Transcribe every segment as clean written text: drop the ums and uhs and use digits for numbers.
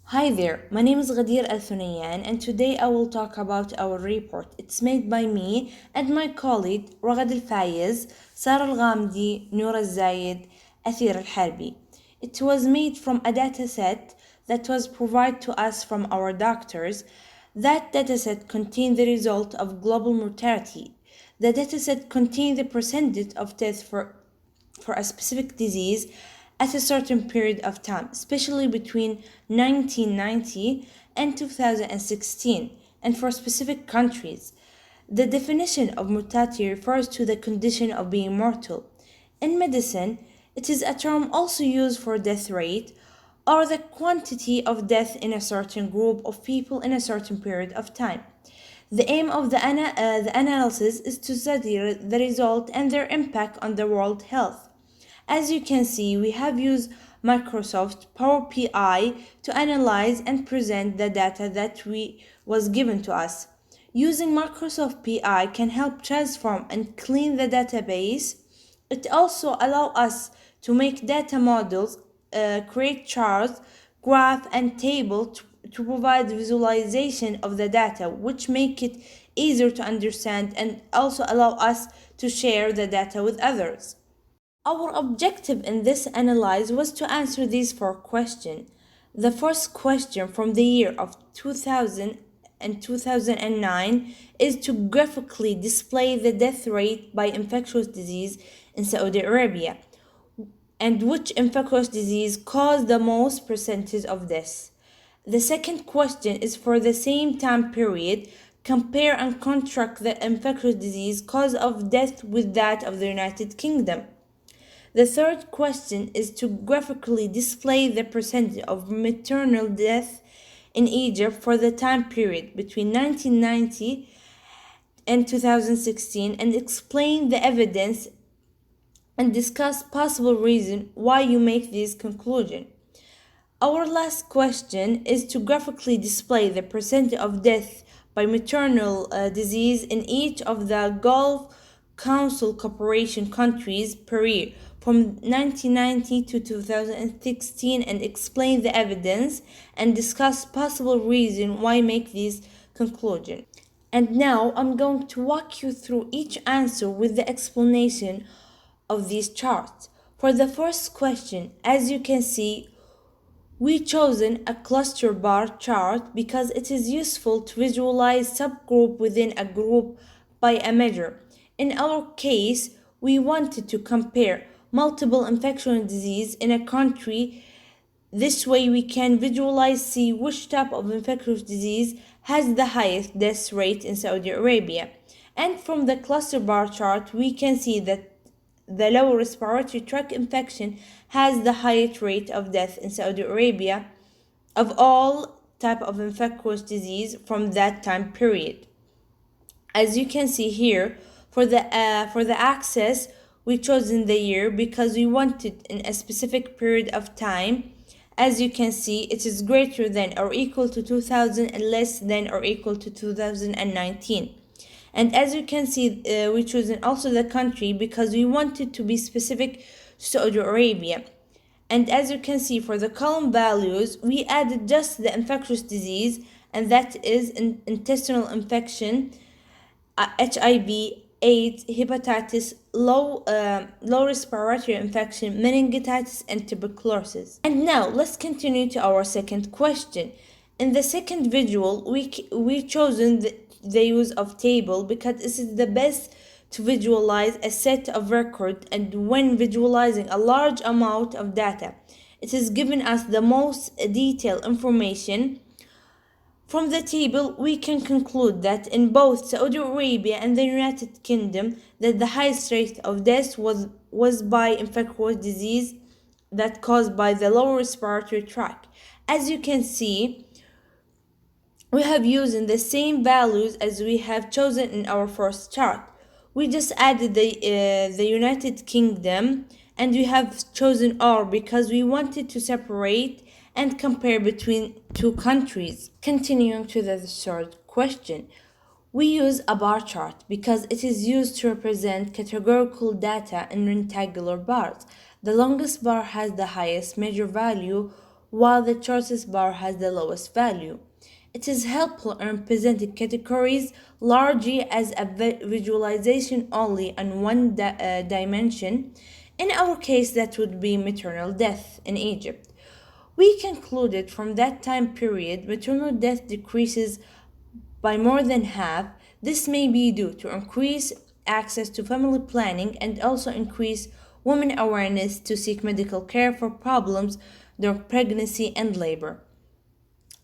Hi there, my name is Ghadir Al Thunayan and today I will talk about our report. It's made by me and my colleague Ragad Al Fayez, Sarah Al Ghamdi, Noor Al Zayed, Athir Al Harbi. It was made from a dataset that was provided to us from our doctors. That dataset contained the result of global mortality. The dataset contained the percentage of death for a specific disease at a certain period of time, especially between 1990 and 2016, and for specific countries. The definition of mortality refers to the condition of being mortal. In medicine, it is a term also used for death rate or the quantity of death in a certain group of people in a certain period of time. The aim of the analysis is to study the result and their impact on the world health. As you can see, we have used Microsoft Power BI to analyze and present the data that was given to us. Using Microsoft BI can help transform and clean the database. It also allows us to make data models, create charts, graph and table to provide visualization of the data, which make it easier to understand and also allow us to share the data with others. Our objective in this analysis was to answer these four questions. The first question from the year of 2000 and 2009 is to graphically display the death rate by infectious disease in Saudi Arabia and which infectious disease caused the most percentage of this. The second question is for the same time period, compare and contrast the infectious disease cause of death with that of the United Kingdom. The third question is to graphically display the percentage of maternal death in Egypt for the time period between 1990 and 2016 and explain the evidence and discuss possible reason why you make this conclusion. Our last question is to graphically display the percentage of death by maternal disease in each of the Gulf Council Cooperation countries per year from 1990 to 2016 and explain the evidence and discuss possible reason why make this conclusion. And now I'm going to walk you through each answer with the explanation of these charts. For the first question, as you can see, we chosen a cluster bar chart because it is useful to visualize subgroup within a group by a measure. In our case, we wanted to compare multiple infectious disease in a country. This way we can visualize see which type of infectious disease has the highest death rate in Saudi Arabia. And from the cluster bar chart, we can see that the lower respiratory tract infection has the highest rate of death in Saudi Arabia of all type of infectious disease from that time period. As you can see here, for the axis, we chosen the year because we wanted in a specific period of time. As you can see, it is greater than or equal to 2000 and less than or equal to 2019. And as you can see, we chosen also the country because we wanted to be specific to Saudi Arabia. And as you can see, for the column values, we added just the infectious disease, and that is intestinal infection, HIV, AIDS, hepatitis, low respiratory infection, meningitis, and tuberculosis. And now let's continue to our second question. In the second visual, we chosen the use of table because this is the best to visualize a set of record, and when visualizing a large amount of data, it is giving us the most detailed information. From the table, we can conclude that in both Saudi Arabia and the United Kingdom, that the highest rate of death was by infectious disease that caused by the lower respiratory tract. As you can see, we have used the same values as we have chosen in our first chart. We just added the United Kingdom and we have chosen R because we wanted to separate and compare between two countries. Continuing to the third question, we use a bar chart because it is used to represent categorical data in rectangular bars. The longest bar has the highest measure value, while the choices bar has the lowest value. It is helpful in presenting categories largely as a visualization only on one dimension. In our case, that would be maternal death in Egypt. We concluded from that time period maternal death decreases by more than half. This may be due to increased access to family planning and also increased women awareness to seek medical care for problems during pregnancy and labor.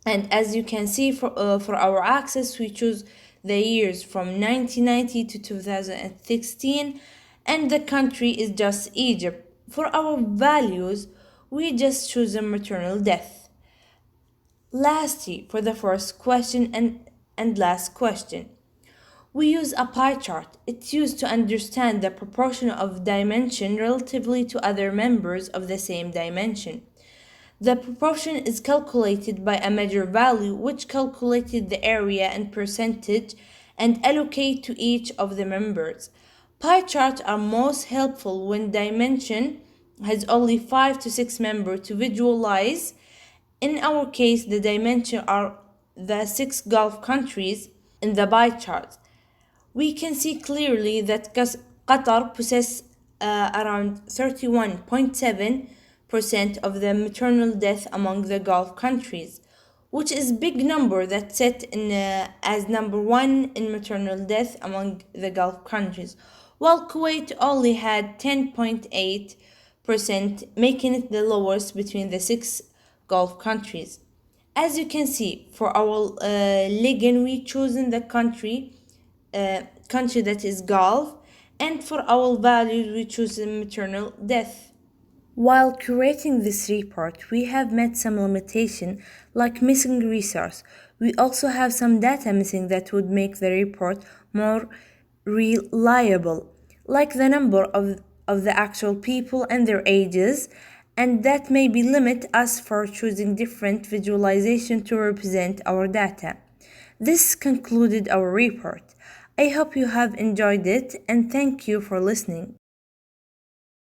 And as you can see, for our access, we choose the years from 1990 to 2016, and the country is just Egypt. For our values, we just choose a maternal death. Lastly, for the first question and last question, we use a pie chart. It's used to understand the proportion of dimension relatively to other members of the same dimension. The proportion is calculated by a measure value which calculated the area and percentage and allocate to each of the members. Pie charts are most helpful when dimension has only 5 to 6 members to visualize. In our case, the dimension are the 6 Gulf countries in the pie chart. We can see clearly that Qatar possesses around 31.7% of the maternal death among the Gulf countries, which is a big number that set in as number one in maternal death among the Gulf countries, while Kuwait only had 10.8%, making it the lowest between the six Gulf countries. As you can see, for our ligand, we chosen the country that is Gulf, and for our values, we choose maternal death. While curating this report, we have met some limitation like missing resource. We also have some data missing that would make the report more reliable, like the number of the actual people and their ages, and that maybe limit us for choosing different visualization to represent our data. This concluded our report. I hope you have enjoyed it and thank you for listening.